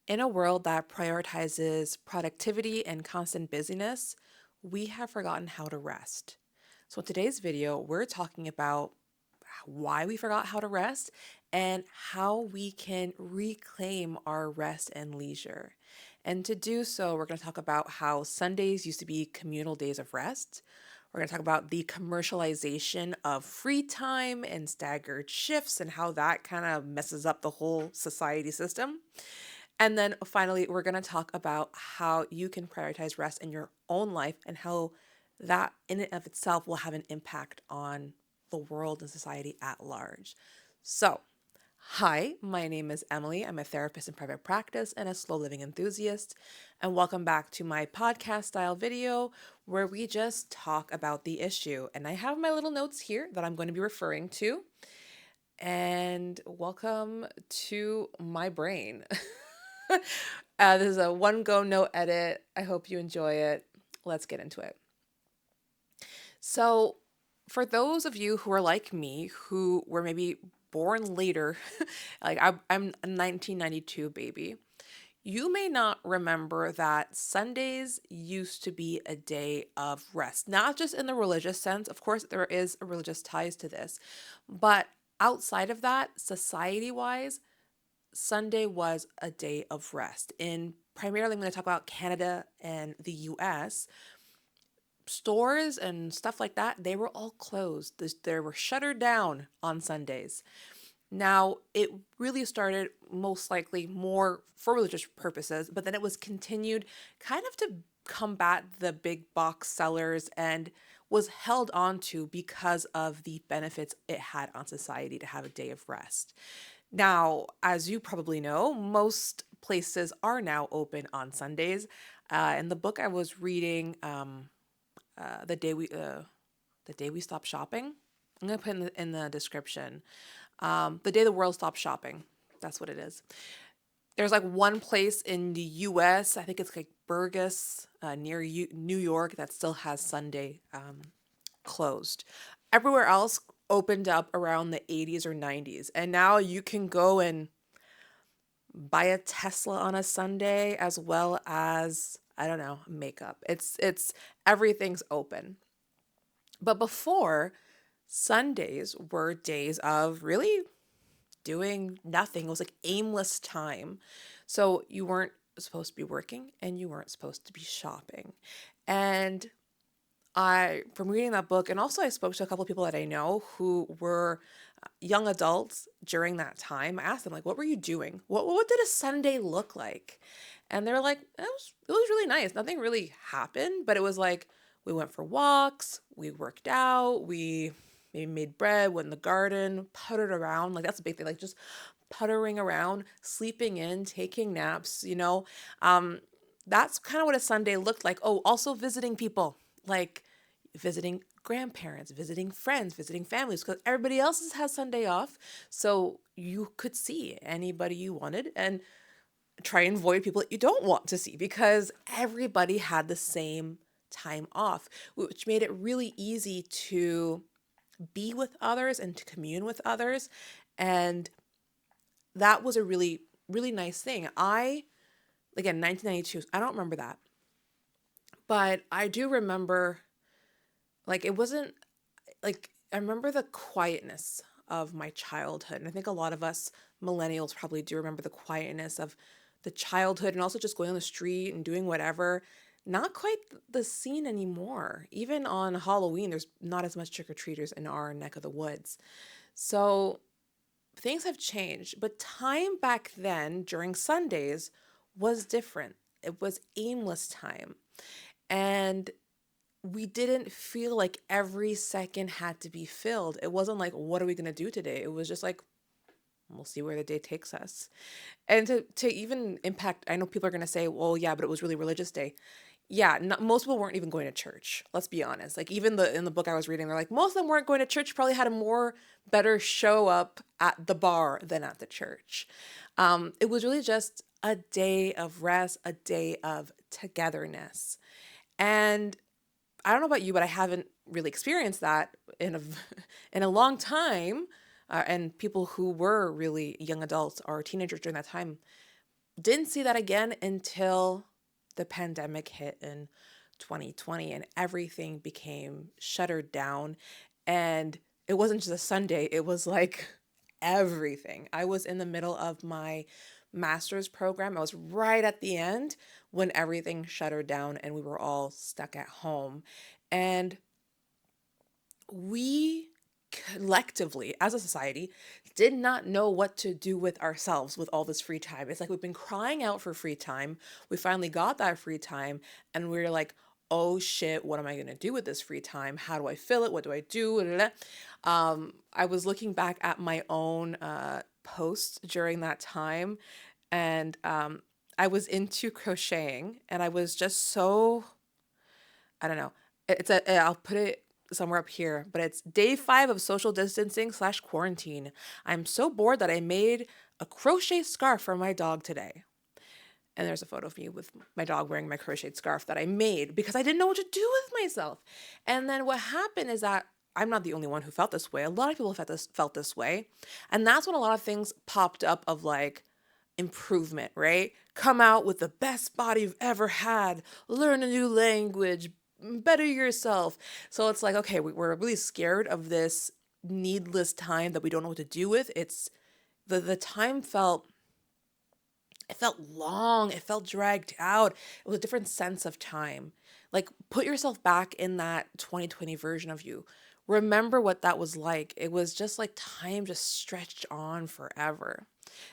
In a world that prioritizes productivity and constant busyness, we have forgotten how to rest. So, in today's video, we're talking about why we forgot how to rest and how we can reclaim our rest and leisure. And to do so, we're going to talk about how Sundays used to be communal days of rest. We're going to talk about the commercialization of free time and staggered shifts and how that kind of messes up the whole society system. And then finally, we're going to talk about how you can prioritize rest in your own life and how that in and of itself will have an impact on the world and society at large. So, hi, my name is Emily. I'm a therapist in private practice and a slow living enthusiast. And welcome back to my podcast style video where we just talk about the issue. And I have my little notes here that I'm going to be referring to. And welcome to my brain. This is a one go, no edit. I hope you enjoy it. Let's get into it. So, for those of you who are like me, who were maybe born later, like I'm a 1992 baby, you may not remember that Sundays used to be a day of rest, not just in the religious sense. Of course, there is a religious ties to this, but outside of that, society wise, Sunday was a day of rest. In primarily, I'm going to talk about Canada and the US. Stores and stuff like that, they were all closed. They were shuttered down on Sundays. Now, it really started most likely more for religious purposes, but then it was continued kind of to combat the big box sellers and was held on to because of the benefits it had on society to have a day of rest. Now, as you probably know, most places are now open on Sundays. In the book I was reading, uh, the day we uh, the day we stopped shopping, I'm gonna put in the description. The day the world stopped shopping. That's what it is. There's like one place in the U.S. I think it's like Burgess, near New York, that still has Sunday closed. Everywhere else opened up around the 80s or 90s. And now you can go and buy a Tesla on a Sunday as well as I don't know, makeup. It's everything's open. But before, Sundays were days of really doing nothing. It was like aimless time. So you weren't supposed to be working and you weren't supposed to be shopping. And from reading that book, and also I spoke to a couple of people that I know who were young adults during that time. I asked them, like, what were you doing? What did a Sunday look like? And they're like, it was really nice. Nothing really happened, but it was like we went for walks, we worked out, we maybe made bread, went in the garden, puttered around. Like that's a big thing, like just puttering around, sleeping in, taking naps. Um, that's kind of what a Sunday looked like. Oh, also visiting people, like visiting grandparents, visiting friends, visiting families, because everybody else has Sunday off. So you could see anybody you wanted and try and avoid people that you don't want to see because everybody had the same time off, which made it really easy to be with others and to commune with others. And that was a really, really nice thing. Again, 1992, I don't remember that, but I do remember, like, it wasn't like, I remember the quietness of my childhood. And I think a lot of us millennials probably do remember the quietness of the childhood and also just going on the street and doing whatever. Not quite the scene anymore. Even on Halloween, there's not as much trick or treaters in our neck of the woods. So things have changed, but time back then during Sundays was different. It was aimless time. And we didn't feel like every second had to be filled. It wasn't like, what are we going to do today? It was just like, we'll see where the day takes us. And to even impact, I know people are going to say, well, yeah, but it was really religious day. Yeah, most people weren't even going to church. Let's be honest. Like even in the book I was reading, they're like most of them weren't going to church. Probably had a more better show up at the bar than at the church. It was really just a day of rest, a day of togetherness, and I don't know about you, but I haven't really experienced that in a in a long time. And people who were really young adults or teenagers during that time, Didn't see that again until the pandemic hit in 2020 and everything became shuttered down. And it wasn't just a Sunday, it was like everything. I was in the middle of my master's program. I was right at the end when everything shuttered down and we were all stuck at home. And we collectively, as a society, did not know what to do with ourselves with all this free time. It's like we've been crying out for free time. We finally got that free time, and we're like, oh shit, what am I going to do with this free time? How do I fill it? What do I do? I was looking back at my own posts during that time, and I was into crocheting, and I was just so, I don't know. I'll put it somewhere up here, but it's day 5 of social distancing slash quarantine. I'm so bored that I made a crochet scarf for my dog today. And there's a photo of me with my dog wearing my crocheted scarf that I made because I didn't know what to do with myself. And then what happened is that I'm not the only one who felt this way. A lot of people felt this way. And that's when a lot of things popped up of like improvement, right? Come out with the best body you've ever had, learn a new language, better yourself. So it's like, okay, we're really scared of this needless time that we don't know what to do with. It's the time felt, it felt long, it felt dragged out. It was a different sense of time. Like, put yourself back in that 2020 version of you. Remember what that was like. It was just like time just stretched on forever.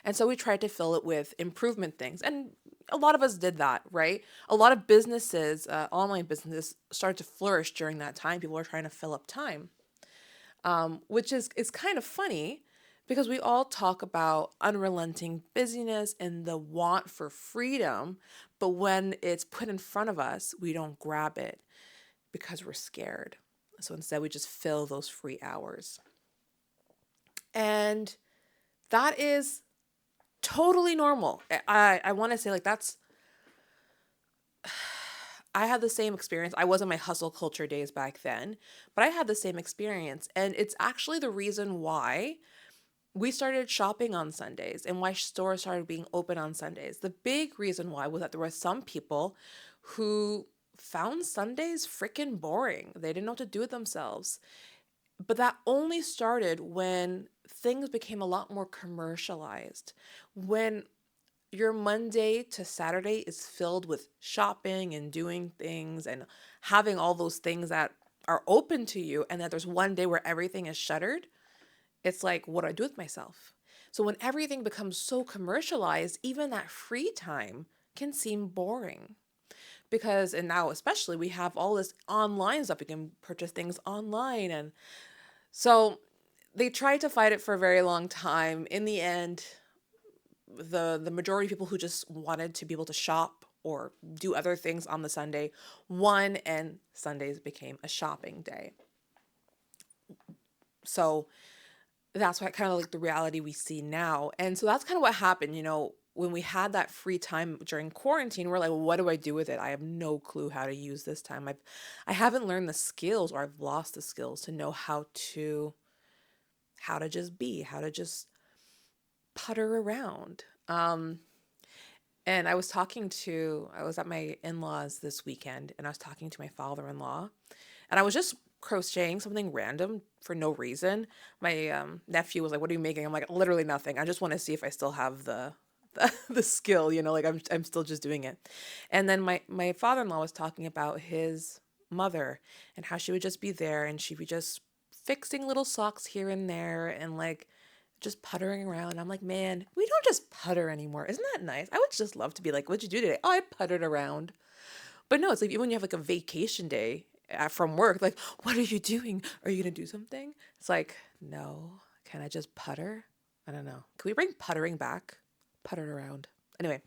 And so we tried to fill it with improvement things. And a lot of us did that, right? A lot of businesses, online businesses, started to flourish during that time. People were trying to fill up time, which is kind of funny because we all talk about unrelenting busyness and the want for freedom, but when it's put in front of us, we don't grab it because we're scared. So instead, we just fill those free hours. And that is totally normal. I want to say, like, I had the same experience. I was in my hustle culture days back then, but I had the same experience. And it's actually the reason why we started shopping on Sundays and why stores started being open on Sundays. The big reason why was that there were some people who found Sundays freaking boring. They didn't know what to do with themselves. But that only started when things became a lot more commercialized. When your Monday to Saturday is filled with shopping and doing things and having all those things that are open to you, and that there's one day where everything is shuttered, it's like, what do I do with myself? So when everything becomes so commercialized, even that free time can seem boring. Because, and now especially, we have all this online stuff. We can purchase things online. And so they tried to fight it for a very long time. In the end, the majority of people who just wanted to be able to shop or do other things on the Sunday won, and Sundays became a shopping day. So that's what kind of like the reality we see now. And so that's kind of what happened, when we had that free time during quarantine. We're like, well, what do I do with it? I have no clue how to use this time. I haven't learned the skills, or I've lost the skills to know how to just be, how to just putter around. And I was at my in-laws this weekend, and I was talking to my father-in-law, and I was just crocheting something random for no reason. My nephew was like, "What are you making?" I'm like, "Literally nothing. I just want to see if I still have the skill, like I'm still just doing it." And then my father-in-law was talking about his mother and how she would just be there and she'd be just fixing little socks here and there and like just puttering around. I'm like, man, we don't just putter anymore. Isn't that nice? I would just love to be like, what'd you do today? Oh, I puttered around. But no, it's like even when you have like a vacation day from work, like, what are you doing? Are you going to do something? It's like, no, can I just putter? I don't know. Can we bring puttering back? Putter around. Anyway,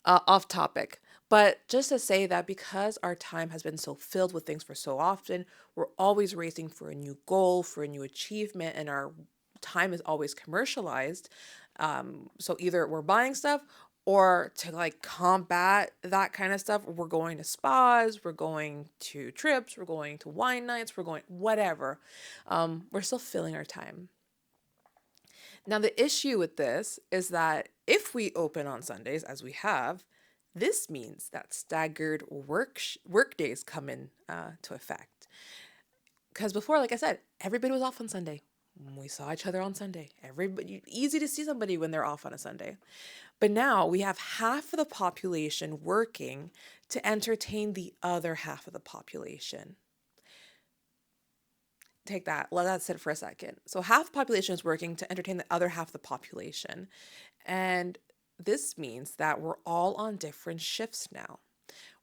off topic. But just to say that because our time has been so filled with things for so often, we're always racing for a new goal, for a new achievement, and our time is always commercialized. So either we're buying stuff, or to like combat that kind of stuff, we're going to spas, we're going to trips, we're going to wine nights, we're going whatever. We're still filling our time. Now, the issue with this is that if we open on Sundays, as we have, this means that staggered work days come in to effect. Because before, like I said, everybody was off on Sunday. We saw each other on Sunday. Everybody, easy to see somebody when they're off on a Sunday. But now we have half of the population working to entertain the other half of the population. Take that, let that sit for a second. So half the population is working to entertain the other half of the population. And this means that we're all on different shifts now.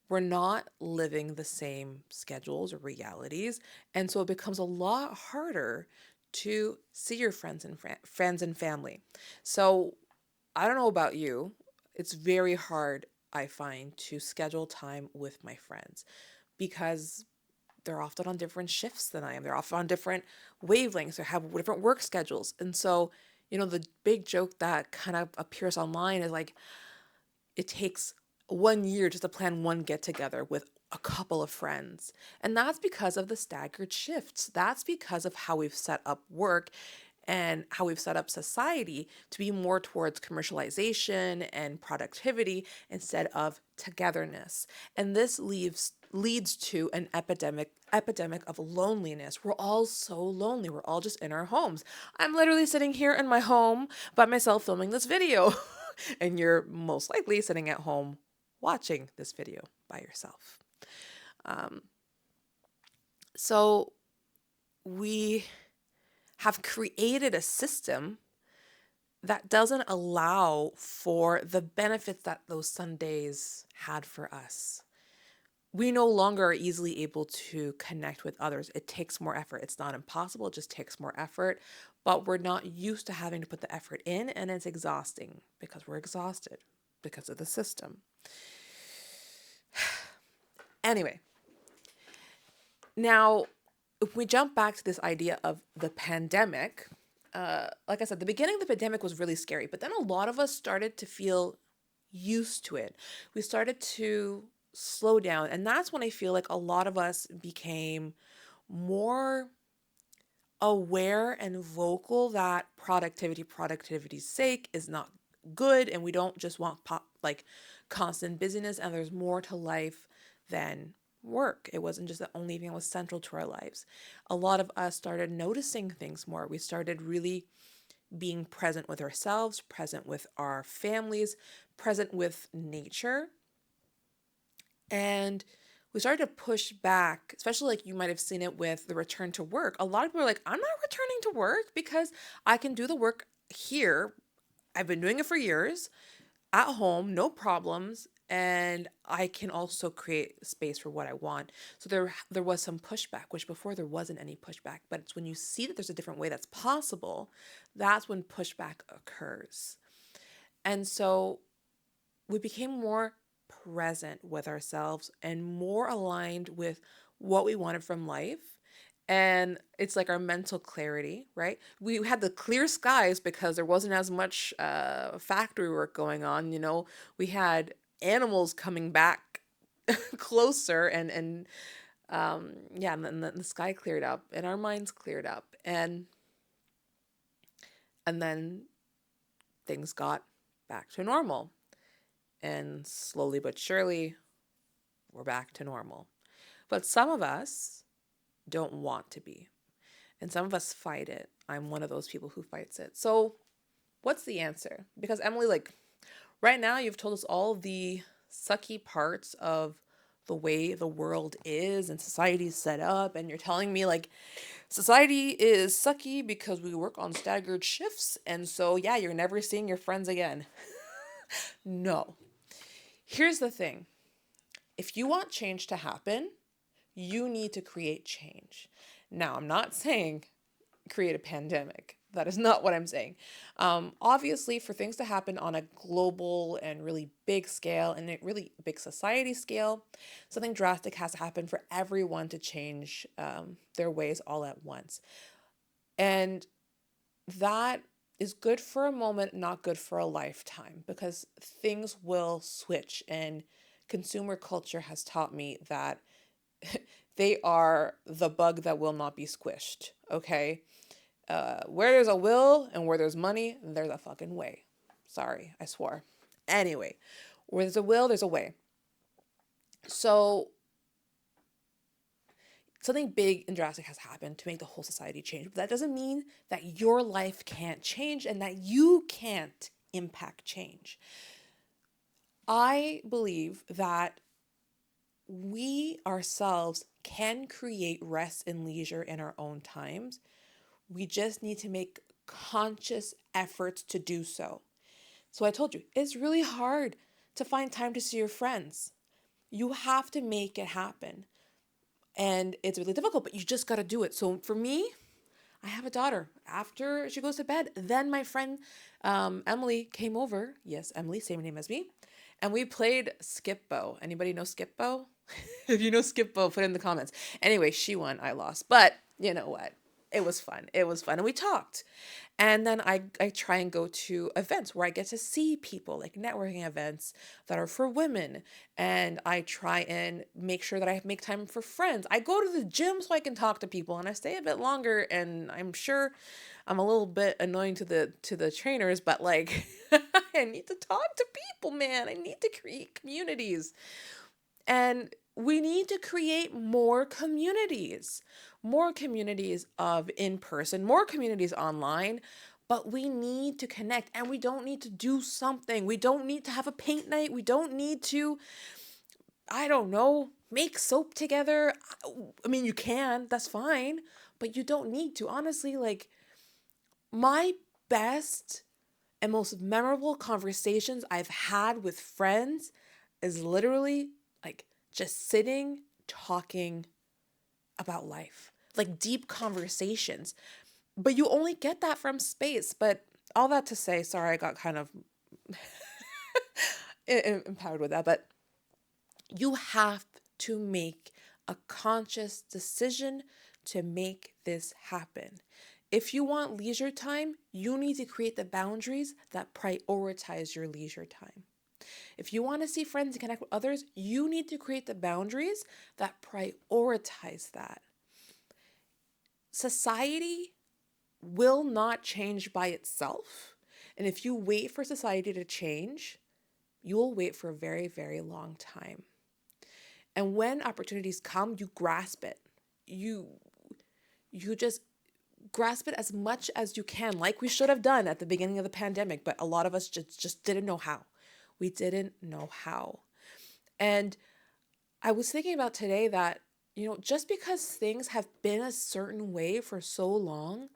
We're not living the same schedules or realities. And so it becomes a lot harder to see your friends and family. So I don't know about you. It's very hard, I find, to schedule time with my friends because they're often on different shifts than I am. They're often on different wavelengths or have different work schedules. And so, the big joke that kind of appears online is like, it takes 1 year just to plan one get together with a couple of friends. And that's because of the staggered shifts. That's because of how we've set up work and how we've set up society to be more towards commercialization and productivity instead of togetherness. And this leads to an epidemic of loneliness. We're all so lonely. We're all just in our homes. I'm literally sitting here in my home by myself filming this video. And you're most likely sitting at home watching this video by yourself. Um, so we have created a system that doesn't allow for the benefits that those Sundays had for us. We no longer are easily able to connect with others. It takes more effort. It's not impossible, it just takes more effort. But we're not used to having to put the effort in, and it's exhausting because we're exhausted because of the system. Anyway, now if we jump back to this idea of the pandemic, like I said, the beginning of the pandemic was really scary, but then a lot of us started to feel used to it. We started to slow down, and that's when I feel like a lot of us became more aware and vocal that productivity's sake is not good, and we don't just want like constant busyness, and there's more to life than work. It wasn't just the only thing that was central to our lives. A lot of us started noticing things more. We started really being present with ourselves, present with our families, present with nature. And we started to push back, especially like you might have seen it with the return to work. A lot of people are like, I'm not returning to work because I can do the work here. I've been doing it for years at home, no problems. And I can also create space for what I want. So there was some pushback, which before there wasn't any pushback. But it's when you see that there's a different way that's possible, that's when pushback occurs. And so we became more present with ourselves and more aligned with what we wanted from life. And it's like our mental clarity, right? We had the clear skies because there wasn't as much factory work going on. We had animals coming back closer, and then the sky cleared up and our minds cleared up, and then things got back to normal. And slowly but surely, we're back to normal. But some of us don't want to be. And some of us fight it. I'm one of those people who fights it. So what's the answer? Because Emily, like right now, you've told us all the sucky parts of the way the world is and society is set up. And you're telling me like society is sucky because we work on staggered shifts. And so, yeah, you're never seeing your friends again. No. Here's the thing. If you want change to happen, you need to create change. Now, I'm not saying create a pandemic. That is not what I'm saying. Obviously, for things to happen on a global and really big scale and a really big society scale, something drastic has to happen for everyone to change their ways all at once. And that is good for a moment, not good for a lifetime, because things will switch. And consumer culture has taught me that they are the bug that will not be squished, okay? Where there's a will and where there's money, there's a fucking way. Sorry, I swore. Anyway, where there's a will, there's a way. So something big and drastic has happened to make the whole society change. But that doesn't mean that your life can't change and that you can't impact change. I believe that we ourselves can create rest and leisure in our own times. We just need to make conscious efforts to do so. So I told you, it's really hard to find time to see your friends. You have to make it happen. And it's really difficult, but you just got to do it. So for me, I have a daughter. After she goes to bed, then my friend Emily came over. Yes, Emily, same name as me. And we played Skip Bo. Anybody know Skip Bo? If you know Skip Bo, put it in the comments. Anyway, she won, I lost. But you know what? It was fun. It was fun. And we talked. And then I try and go to events where I get to see people, like networking events that are for women. And I try and make sure that I make time for friends. I go to the gym so I can talk to people and I stay a bit longer. And I'm sure I'm a little bit annoying to the trainers, but like I need to talk to people, man. I need to create communities. And we need to create more communities of in person, more communities online, but we need to connect and we don't need to do something. We don't need to have a paint night. We don't need to, I don't know, make soap together. I mean, you can, that's fine, but you don't need to. Honestly, like my best and most memorable conversations I've had with friends is literally like just sitting, talking about life, like deep conversations. But you only get that from space. But all that to say, sorry, I got kind of empowered with that, but you have to make a conscious decision to make this happen. If you want leisure time, you need to create the boundaries that prioritize your leisure time. If you want to see friends and connect with others, you need to create the boundaries that prioritize that. Society will not change by itself. And if you wait for society to change, you will wait for a very, very long time. And when opportunities come, you grasp it. You just grasp it as much as you can, like we should have done at the beginning of the pandemic, but a lot of us just didn't know how. We didn't know how. And I was thinking about today that, just because things have been a certain way for so long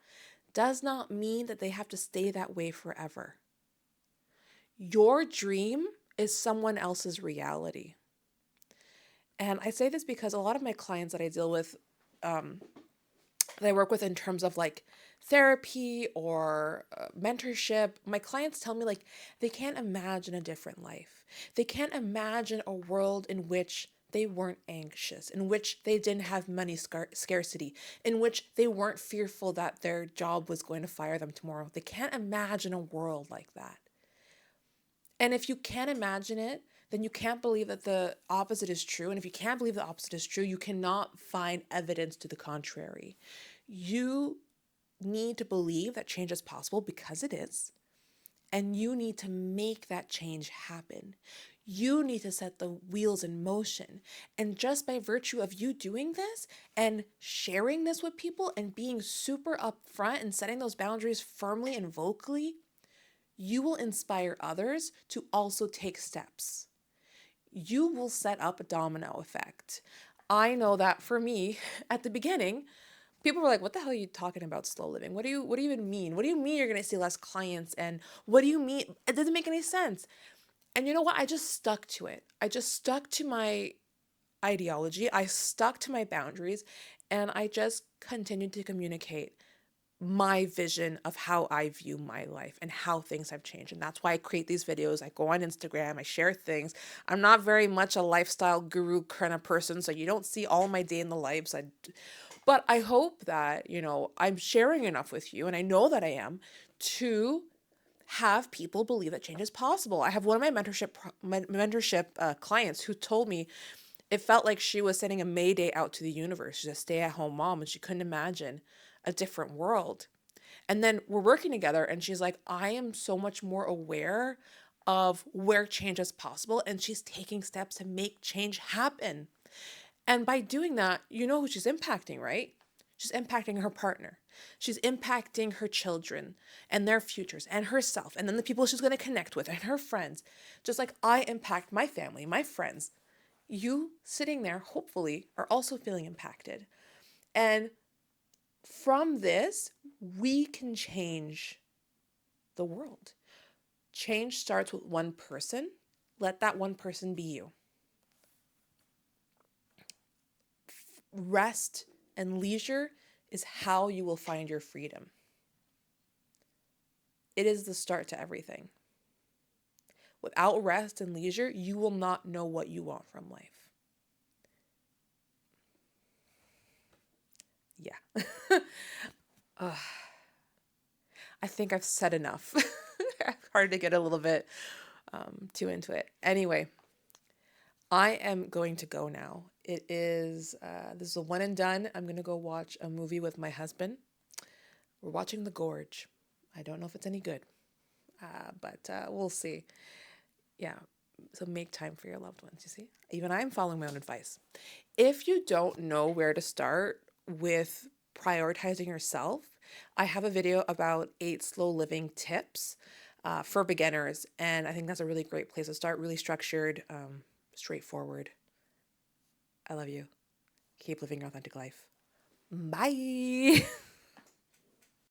does not mean that they have to stay that way forever. Your dream is someone else's reality. And I say this because a lot of my clients that I deal with, that I work with in terms of like therapy or mentorship, my clients tell me like they can't imagine a different life. They can't imagine a world in which they weren't anxious, in which they didn't have money scarcity, in which they weren't fearful that their job was going to fire them tomorrow. They can't imagine a world like that. And if you can't imagine it, then you can't believe that the opposite is true. And if you can't believe the opposite is true, you cannot find evidence to the contrary. You need to believe that change is possible because it is. And you need to make that change happen. You need to set the wheels in motion. And just by virtue of you doing this and sharing this with people and being super upfront and setting those boundaries firmly and vocally, you will inspire others to also take steps. You will set up a domino effect. I know that for me, at the beginning, people were like, what the hell are you talking about slow living? What do you even mean? What do you mean you're going to see less clients? And what do you mean? It doesn't make any sense. And you know what? I just stuck to it. I just stuck to my ideology. I stuck to my boundaries and I just continued to communicate my vision of how I view my life and how things have changed. And that's why I create these videos. I go on Instagram, I share things. I'm not very much a lifestyle guru kind of person, so you don't see all my day in the lives. But I hope that, I'm sharing enough with you, and I know that I am, to have people believe that change is possible. I have one of my mentorship clients who told me it felt like she was sending a mayday out to the universe. She's a stay-at-home mom, and she couldn't imagine a different world. And then we're working together, and she's like, I am so much more aware of where change is possible. And she's taking steps to make change happen. And by doing that, you know who she's impacting, right? She's impacting her partner. She's impacting her children and their futures and herself, and then the people she's going to connect with and her friends. Just like I impact my family, my friends. You sitting there, hopefully, are also feeling impacted. And from this, we can change the world. Change starts with one person. Let that one person be you. Rest and leisure is how you will find your freedom. It is the start to everything. Without rest and leisure, you will not know what you want from life. Yeah. I think I've said enough. Hard to get a little bit too into it. Anyway, I am going to go now. It is, this is a one and done. I'm going to go watch a movie with my husband. We're watching The Gorge. I don't know if it's any good, but we'll see. Yeah. So make time for your loved ones, you see? Even I'm following my own advice. If you don't know where to start with prioritizing yourself, I have a video about 8 slow living tips for beginners. And I think that's a really great place to start, really structured, straightforward. I love you. Keep living your authentic life. Bye.